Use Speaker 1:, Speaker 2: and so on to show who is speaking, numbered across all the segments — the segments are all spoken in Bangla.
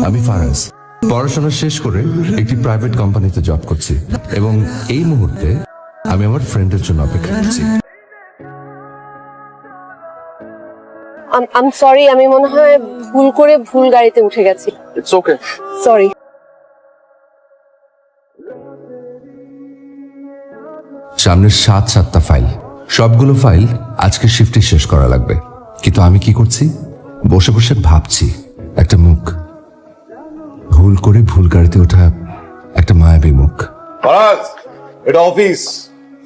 Speaker 1: আমি ফারাজ পড়াশোনা শেষ করে একটি প্রাইভেট কোম্পানিতে জব করছি এবং এই মুহূর্তে আমি আমার ফ্রেন্ডের জন্য অপেক্ষা করছি।
Speaker 2: আম সরি, আমি মনে হয় ভুল করে ভুল গাড়িতে উঠে গেছি।
Speaker 3: It's okay.
Speaker 2: সরি।
Speaker 1: সামনের 7টা ফাইল, সবগুলো ফাইল আজকে শিফটে শেষ করা লাগবে। কিন্তু আমি কি করছি? বসে বসে ভাবছি একটা মুখ, ভুল করে ভুল গাড়িতে ওঠা একটা মায়াবী মুখ।
Speaker 4: ফারাজ, এটা অফিস।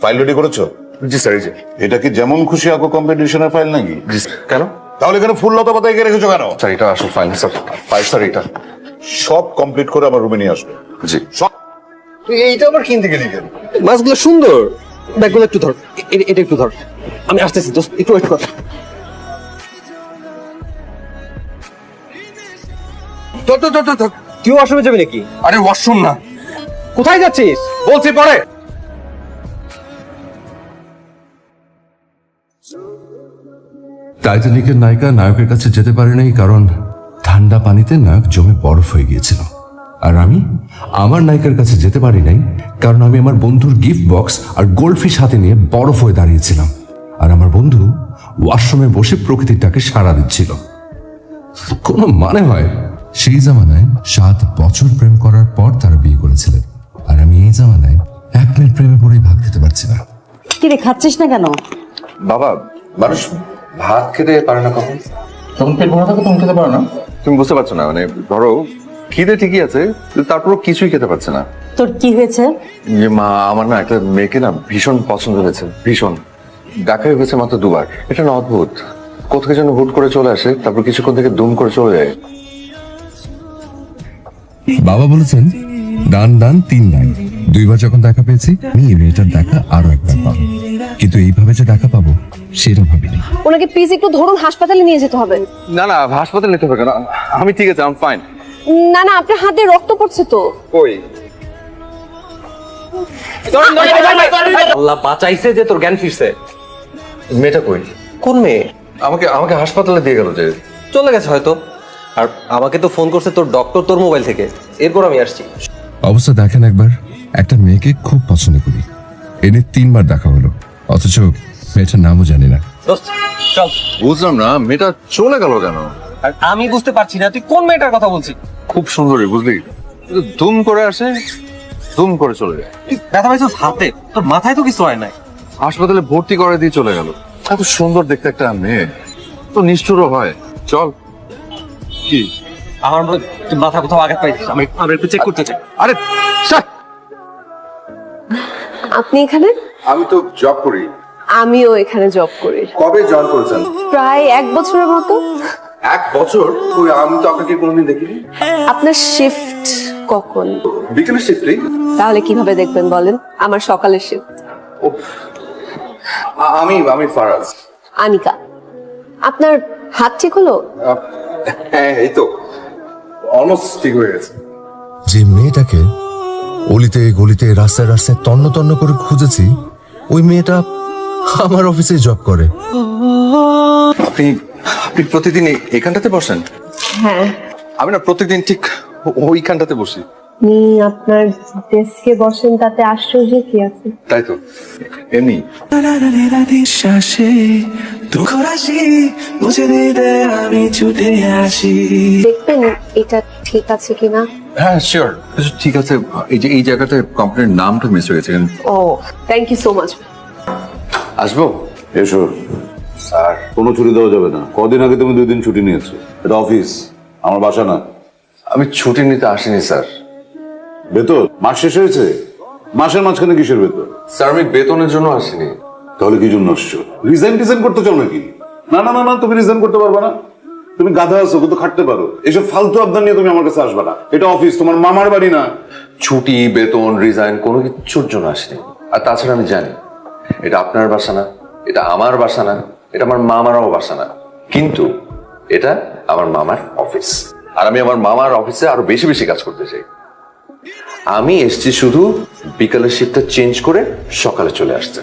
Speaker 4: ফাইল রেডি করেছো?
Speaker 3: জি স্যার। জি।
Speaker 4: এটা কি যেমন খুশি আঁকো কম্পিটিশনের ফাইল নাকি?
Speaker 3: জি কেন?
Speaker 4: তাহলে এখানে ফুল লতা পাতা এঁকে রেখেছো কেন?
Speaker 3: স্যার এটা আসল ফাইল স্যার। ফাইল স্যার এটা।
Speaker 4: সব কমপ্লিট করে আমার রুমে নিয়ে আসবে।
Speaker 3: জি।
Speaker 4: সব। তুই এইটা আবার কিনতে গেলি কেন?
Speaker 5: মাছগুলো সুন্দর, ব্যাগগুলো একটু ধর, এটা একটু ধর, আমি আসতেছি দোস্ত, একটু ওয়েট কর। ধর ধর ধর ধর, তুই ওয়াশরুমে যাবি নাকি?
Speaker 3: আরে ওয়াশরুম না,
Speaker 5: কোথায় যাচ্ছিস?
Speaker 3: বলছি পরে।
Speaker 1: টাইটানিকের নায়িকা নায়কের কাছে যেতে পারে নাই কারণ ঠান্ডা পানিতে নায়ক জমে বরফ হয়ে গিয়েছিল। আর আমি আমার নায়িকার কাছে যেতে পারি নাই কারণ আমি আমার বন্ধুর গিফট বক্স আর গোল্ডফিশ হাতে নিয়ে বরফ হয়ে দাঁড়িয়েছিলাম। আর আমার বন্ধু ওয়াশরুমে বসে প্রকৃতিটাকে সাড়া দিচ্ছিল। কোনো মানে হয়? সেই জামানায় 7 বছর প্রেম করার পর তারা বিয়ে করেছিলেন, আর আমি এই জামানায় 1 মিনিট প্রেমে পড়েই ভাত খেতে পারছি না।
Speaker 6: কি রে, খাচ্ছিস না কেন?
Speaker 3: বাবা, মানুষ ভাত খেতে পারে না কখন?
Speaker 7: যখন পেট ভরা থাকে তখন খেতে পারো না।
Speaker 3: তুমি বুঝতে পারছো না, মানে ধরো খিদে ঠিকই আছে, তারপরও কিছুই খেতে পারছে না।
Speaker 6: তোর কি হয়েছে?
Speaker 3: যে মা, আমার না একটা মেয়েকে না ভীষণ পছন্দ হয়েছে, ভীষণ। দেখাই হয়েছে মাত্র 2 বার। এটা না অদ্ভুত, কোথায় যেন হুট করে চলে আসে, তারপর কিছুক্ষণ থেকে দুম করে চলে যায়।
Speaker 1: বাবা বলেছেন ডান ডান 3 ডান। 2 বার যখন দেখা পেয়েছি আমি মেয়েটার দেখা আরো একবার পাবো, কিন্তু এইভাবে যে দেখা পাবো সেটা ভাবিনি।
Speaker 2: ওনাকে প্লিজ একটু ধরুন, হাসপাতালে নিয়ে যেতে হবে।
Speaker 3: না না, হাসপাতালে নিতে হবে কেন? আমি ঠিক আছে, আমি ফাইন।
Speaker 2: না না, আপনার হাতে রক্ত পড়ছে তো।
Speaker 3: কই?
Speaker 5: আল্লাহ বাঁচাইছে যে তোর জ্ঞান ফিরছে।
Speaker 3: মেয়েটা কই?
Speaker 5: কোন মেয়ে?
Speaker 3: আমাকে আমাকে হাসপাতালে দিয়ে গেল যে।
Speaker 5: চলে গেছে হয়তো। আর আমাকে তো ফোন করছে তোর ডক্টর তোর মোবাইল থেকে, এরপর আমি আসছি।
Speaker 1: অবস্থা দেখেন একবার, একটা মেয়েকে খুব পছন্দ করি, এনে 3 বার দেখা হলো, অথচ মেয়েটার নামও জানি না।
Speaker 5: দোস্ত চল।
Speaker 3: বুঝলাম না, মেয়েটা চলে গেল কেন?
Speaker 5: আর আমি বুঝতে পারছি না তুই কোন মেয়েটার কথা বলছিস।
Speaker 3: খুব সুন্দরী, বুঝলি? দুম করে আসে, দুম করে চলে যায়।
Speaker 5: তুই ব্যথা পাইছিস হাতে, তোর মাথায় তো কিছু হয় নাই।
Speaker 3: হাসপাতালে ভর্তি করে দিয়ে চলে গেল। এত সুন্দর দেখতে একটা মেয়ে তো নিষ্ঠুরও হয়। চল। কি?
Speaker 5: আমার মনে হয় তুই মাথা কোথাও আঘাত পাইছিস, আমি একটু চেক করতে চাই।
Speaker 3: আরে ছাড়।
Speaker 2: আপনি এখানে?
Speaker 3: আমি তো জব করি।
Speaker 2: আমিও এখানে জব করি।
Speaker 3: কবে জয়েন করেছেন?
Speaker 2: প্রায় 1 বছরের মতো।
Speaker 3: 1 বছর? ওই আমি তো আপনাকে কোনোদিন দেখিনি।
Speaker 2: আপনার শিফট কখন?
Speaker 3: বিকেলের শিফটে।
Speaker 2: তাহলে কিভাবে দেখবেন বলেন? আমার সকালের শিফট।
Speaker 3: আমি ফারাজ।
Speaker 2: আনিকা। আপনার হাত ঠিক হলো?
Speaker 3: হ্যাঁ, এই তো অলমোস্ট ঠিক হয়ে গেছে।
Speaker 1: যে মেয়েটাকে অলিতে গলিতে রাস্তায় রাস্তায় তন্ন তন্ন করে খুঁজেছি, ওই মেয়েটা আমার অফিসে জব করে।
Speaker 3: আপনি আপনি প্রতিদিন এইখানটাতে বসেন?
Speaker 2: হ্যাঁ।
Speaker 3: আমি না প্রতিদিন ঠিক ওইখানটাতে বসি।
Speaker 2: আপনি আপনার ডেস্কে বসেন, তাতে আশ্চর্য কি আছে?
Speaker 3: তাই তো, এমনি।
Speaker 2: দেখবেন এটা ঠিক আছে কিনা।
Speaker 3: হ্যাঁ শিওর, ঠিক আছে। এই জায়গাতে কোম্পানির নামটা মিস হয়ে গেছে।
Speaker 2: ও, থ্যাংক ইউ সো মাচ।
Speaker 3: আসবো?
Speaker 4: এসো।
Speaker 3: স্যার,
Speaker 4: কোনো ছুটি দেওয়া যাবে না। কদিন আগে তুমি 2 দিন ছুটি নিয়েছো। এটা অফিস, আমার বাসা না।
Speaker 3: আমি ছুটি নিতে আসিনি স্যার।
Speaker 4: বেতন মাস শেষ হয়েছে, মাসের মাঝখানে কিসের বেতন?
Speaker 3: স্যার আমি বেতনের জন্য আসিনি।
Speaker 4: তাহলে কি জন্য আসছো? রিজাইন করতে চাও নাকি? না না না না, তুমি রিজাইন করতে পারবে না। তুমি গাধা আছো, কিন্তু খাটতে পারো। এসব ফালতু আবদার নিয়ে তুমি আমার কাছে আসবে না। এটা অফিস, তোমার মামার বাড়ি না।
Speaker 3: ছুটি, বেতন, রিজাইন কোনো কিছুর জন্য আসিনি। আর তাছাড়া আমি জানি এটা আপনার বাসা না, এটা আমার বাসা না, এটা আমার মামারও বাসা না, কিন্তু এটা আমার মামার অফিস। আর আমি আমার মামার অফিসে আরো বেশি বেশি কাজ করতে চাই। আমি এসছি শুধু বিকালের শিফটটা চেঞ্জ করে সকালে চলে আসতে।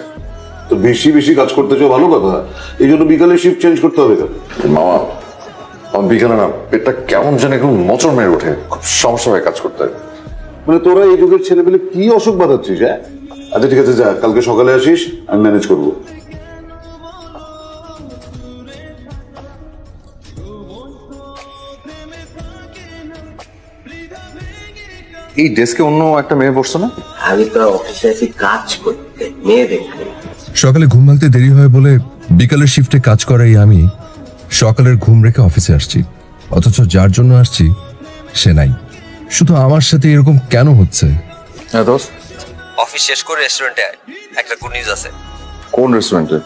Speaker 4: তো বেশি বেশি কাজ করতে চাও, ভালো কথা। এই জন্য বিকালে শিফট চেঞ্জ করতে হবে কেন?
Speaker 3: মামা, আমার বিকেলে না পেটটা কেমন যেন একটু মোচড় মেরে ওঠে, খুব সমস্যা হয় কাজ করতে।
Speaker 4: মানে তোরা এই যুগের ছেলেপেলে কি অসুখ বাঁধাচ্ছিস? হ্যাঁ, আচ্ছা ঠিক আছে, যা, কালকে সকালে আসিস, আমি ম্যানেজ করবো।
Speaker 3: এই ডেস্কে অন্য একটা মেয়ে বসছো না?
Speaker 5: আমি তো অফিসে আছি কাজ করতে, মেয়ে দেখতে।
Speaker 1: সকালে ঘুম ভাঙতে দেরি হয় বলে বিকালের শিফটে কাজ করাই আমি সকালের ঘুম রেখে অফিসে আসছি, অথচ যার জন্য আসছি সে নাই। শুধু আমার সাথে এরকম কেন হচ্ছে?
Speaker 3: হ্যাঁ দোস্ত,
Speaker 8: অফিস শেষ করে রেস্টুরেন্টে আয়, একটা গুড নিউজ আছে।
Speaker 3: কোন রেস্টুরেন্টে?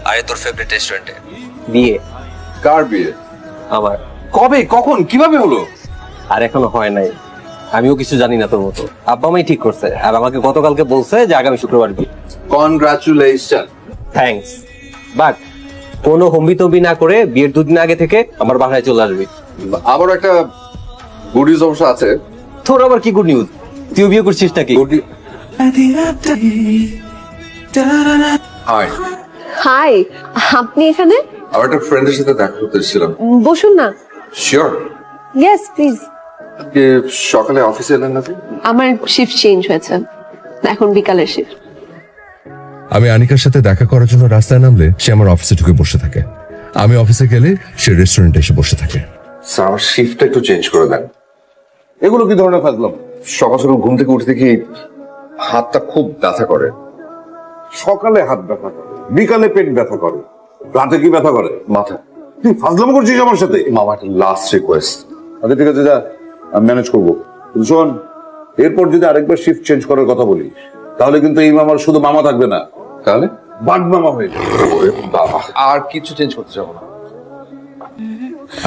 Speaker 8: আরে তোর ফেভারিট রেস্টুরেন্টে।
Speaker 5: বিয়ে
Speaker 3: কার বিয়ে?
Speaker 5: আমার।
Speaker 3: কবে, কখন, কিভাবে হলো?
Speaker 5: আর এখনো হয় নাই, আমিও কিছু জানি না তোর মতো। আব্বা আমাই ঠিক করছে, আর আমাকে গতকালকে বলছে যে আগামী শুক্রবার বিয়ে।
Speaker 3: কনগ্রাচুলেশন।
Speaker 5: থ্যাঙ্কস, বাট কোনো হম্বি না করে বিয়ের 2 দিন আগে থেকে আমার বাসায় চলে আসবি।
Speaker 3: আবার একটা গুড নিউজ অবশ্য আছে।
Speaker 5: তোর আবার কি গুড নিউজ? তুইও বিয়ে করছিস নাকি?
Speaker 3: হাই,
Speaker 2: হাই, আপনি এখানে?
Speaker 3: আমার একটা ফ্রেন্ডের সাথে দেখা করতে এসেছিলাম।
Speaker 2: বসুন না।
Speaker 3: শিওর?
Speaker 2: Yes please.
Speaker 3: সকালে অফিসে এলেন নাকি?
Speaker 2: আমার শিফট চেঞ্জ হয়েছে, এখন বিকালের শিফট।
Speaker 1: আমি আনিকার সাথে দেখা করার জন্য রাস্তায় নামলে সে আমার অফিসে ঢুকে বসে থাকে, আমি অফিসে গেলে সে রেস্টুরেন্টে এসে বসে থাকে।
Speaker 3: স্যার, আমার শিফটটা একটু চেঞ্জ করে দেন।
Speaker 4: এগুলো কি ধরনের ফাজলাম?
Speaker 3: সকাল সকাল ঘুম থেকে উঠে দেখি হাতটা খুব ব্যথা করে।
Speaker 4: সকালে হাত ব্যথা করে, বিকালে পেট ব্যথা করে, রাতে কি ব্যথা করে?
Speaker 3: মাথা।
Speaker 4: তুই ফাজলাম করছিস আমার সাথে?
Speaker 3: মামা, একটা লাস্ট রিকোয়েস্ট।
Speaker 4: আচ্ছা ঠিক আছে, যা, আমি ম্যানেজ করবো। কিন্তু শোন, এরপর যদি আরেকবার শিফট চেঞ্জ করার কথা বলিস, তাহলে কিন্তু এই মামার শুধু মামা থাকবে না,
Speaker 3: তাহলে
Speaker 4: বাঘ মামা হয়ে যাবে।
Speaker 3: ওরে বাবা, আর কিছু চেঞ্জ করতে যাবো না।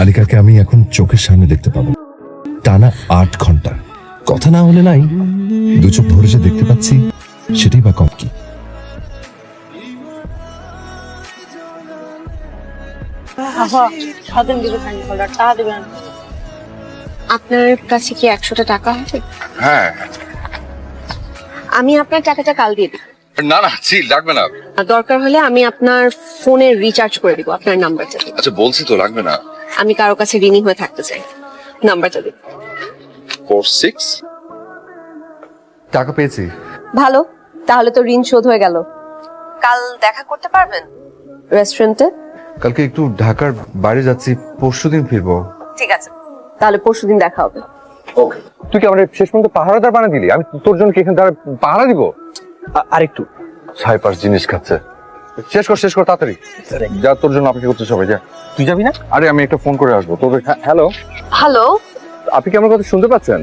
Speaker 1: আনিকাকে আমি এখন চোখের সামনে দেখতে পাবো, টানা 8 ঘন্টা। কথা না হলে নাই, 2 চোখ ভরে যে দেখতে পাচ্ছি সেটাই বা কম কি।
Speaker 2: আপনার কাছে কি 100টা টাকা আছে?
Speaker 3: হ্যাঁ।
Speaker 2: আমি আপনার টাকাটা কাল দিয়ে দিই।
Speaker 3: না না, জি লাগবে না।
Speaker 2: আর দরকার হলে আমি আপনার ফোনে রিচার্জ করে দিব, আপনার নাম্বারটা দিন।
Speaker 3: আচ্ছা বলছি তো, লাগবে না।
Speaker 2: আমি কারো কাছে ঋণী হয়ে থাকতে চাই, নাম্বারটা দিন।
Speaker 3: 46 টাকা পেয়েছি।
Speaker 2: ভালো, তাহলে তো ঋণ শোধ হয়ে গেল। কাল দেখা করতে পারবেন রেস্টুরেন্টে?
Speaker 9: কালকে একটু ঢাকার বাইরে যাচ্ছি, পরশুদিন ফিরবো।
Speaker 2: ঠিক আছে, তাহলে পরশুদিন দেখা হবে।
Speaker 3: ওকে।
Speaker 9: তুই কি আমার শেষ পর্যন্ত পাহারাদার বানা দিলি? আমি তোর জন্য কি এখানে পাহারা দিব?
Speaker 5: আরেকটু
Speaker 9: ছাইপাস জিনিস খাচ্ছে। শেষ কর তাড়াতাড়ি। যা, তোর জন্য অপেক্ষা করছে সবাই, যা।
Speaker 5: তুই যাবি না?
Speaker 9: আরে আমি একটা ফোন করে আসবো তোদের। Hello,
Speaker 2: hello.
Speaker 9: আপনি কি আমার কথা শুনতে পাচ্ছেন?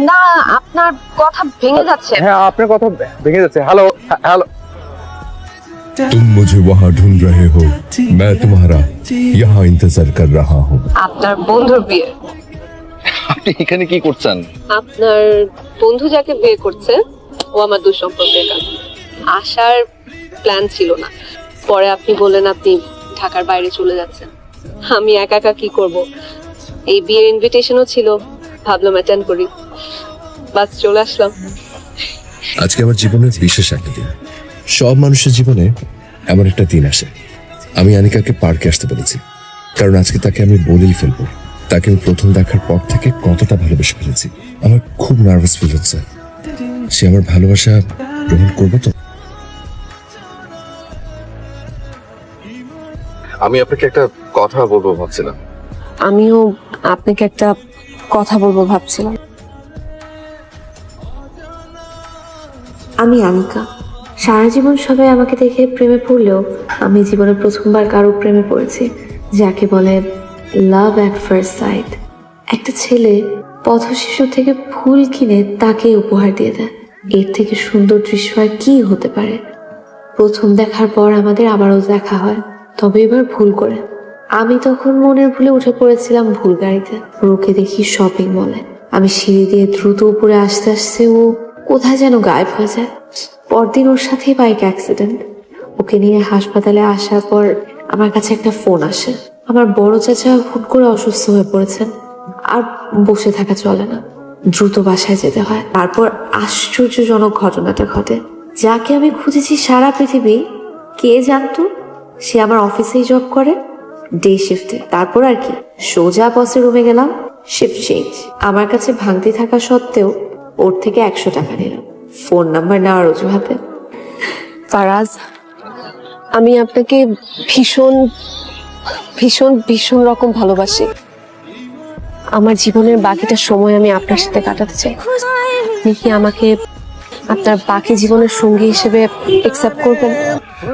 Speaker 2: না, আপনার কথা ভেঙে যাচ্ছে।
Speaker 9: হ্যাঁ, আপনার কথা ভেঙে যাচ্ছে। Hello hello.
Speaker 1: तुम मुझे वहाँ ढूंढ रहे हो, मैं तुम्हारा यहाँ इंतजार कर रहा हूँ।
Speaker 2: আপনার বন্ধুর বিয়ে।
Speaker 9: আপনি এখানে কি করছেন?
Speaker 2: আপনার বন্ধু যাকে বিয়ে করছে ও আমার দুঃসম্পর্কের কাছে। আসার প্ল্যান ছিল না, পরে আপনি বললেন আপনি ঢাকার বাইরে চলে যাচ্ছেন। আমি একা একা কি করব, এই বিয়ের ইনভিটেশনও ছিল, ভাবলাম অ্যাটেন্ড করি, বাস চলে আসলাম।
Speaker 1: আজকে আমার জীবনের বিশেষ একটা দিন। সব মানুষের জীবনে এমন একটা দিন আসে। আমি আনিকাকে পার্কে আসতে বলেছি, কারণ আজকে তাকে আমি বলেই ফেলবো তাকে আমি প্রথম দেখার পর থেকে কতটা ভালোবেসে ফেলেছি। আমার খুব নার্ভাস ফিল হচ্ছে, সে আমার ভালোবাসা গ্রহণ করবে তো।
Speaker 3: আমি আপনাকে একটা কথা বলবো ভাবছিলাম।
Speaker 2: আমিও আপনাকে একটা কথা বলবো ভাবছিলাম।
Speaker 10: আমি আনিকা। সারা জীবন সবাই আমাকে দেখে প্রেমে পড়লেও আমি জীবনে প্রথমবার কারো প্রেমে পড়েছি, যাকে বলে লাভ অ্যাট ফার্স্ট সাইট। একটা ছেলে পথশিশু থেকে ফুল কিনে তাকে উপহার দিয়ে দেয়, এর থেকে সুন্দর দৃশ্য আর কি হতে পারে? প্রথম দেখার পর আমাদের আবারও দেখা হয়, তবে এবার ভুল করে। আমি তখন মনের ভুলে উঠে পড়েছিলাম ভুল গাড়িতে, ওকে দেখি শপিং মলে। আমি সিঁড়ি দিয়ে দ্রুত উপরে আসতে আসতে ও কোথায় যেন গায়েব হয়ে যায়। পরদিন ওর সাথেই বাইক অ্যাক্সিডেন্ট। ওকে নিয়ে হাসপাতালে আসার পর আমার কাছে একটা ফোন আসে, আমার বড় চাচা হুট করে অসুস্থ হয়ে পড়েছেন, আর বসে থাকা চলে না, দ্রুত বাসায় যেতে হয়। তারপর আশ্চর্যজনক ঘটনাটা ঘটে। যাকে আমি খুঁজেছি সারা পৃথিবী, কে জানতো সে আমার অফিসেই জব করে। ডে শিফটে। তারপর আর কি, সোজা বসের রুমে গেলাম, শিফট চেঞ্জ। আমার কাছে ভাঙতি থাকা সত্ত্বেও ওর থেকে 100 টাকা নিলাম ফোন নাম্বার নেওয়ার অজুহাতে।
Speaker 2: ফারাজ, আমি আপনাকে ভীষণ ভীষণ ভীষণ রকম ভালোবাসি। আমার জীবনের বাকিটা সময় আমি আপনার সাথে কাটাতে চাই। আপনি কি আমাকে আপনার বাকি জীবনের সঙ্গী হিসেবে অ্যাকসেপ্ট করবেন?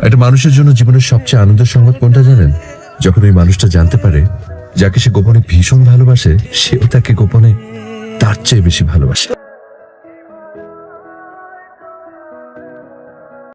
Speaker 1: একটা মানুষের জন্য জীবনের সবচেয়ে আনন্দের সংবাদ কোনটা জানেন? যখন ওই মানুষটা জানতে পারে যাকে সে গোপনে ভীষণ ভালোবাসে, সেও তাকে গোপনে তার চেয়ে বেশি ভালোবাসে।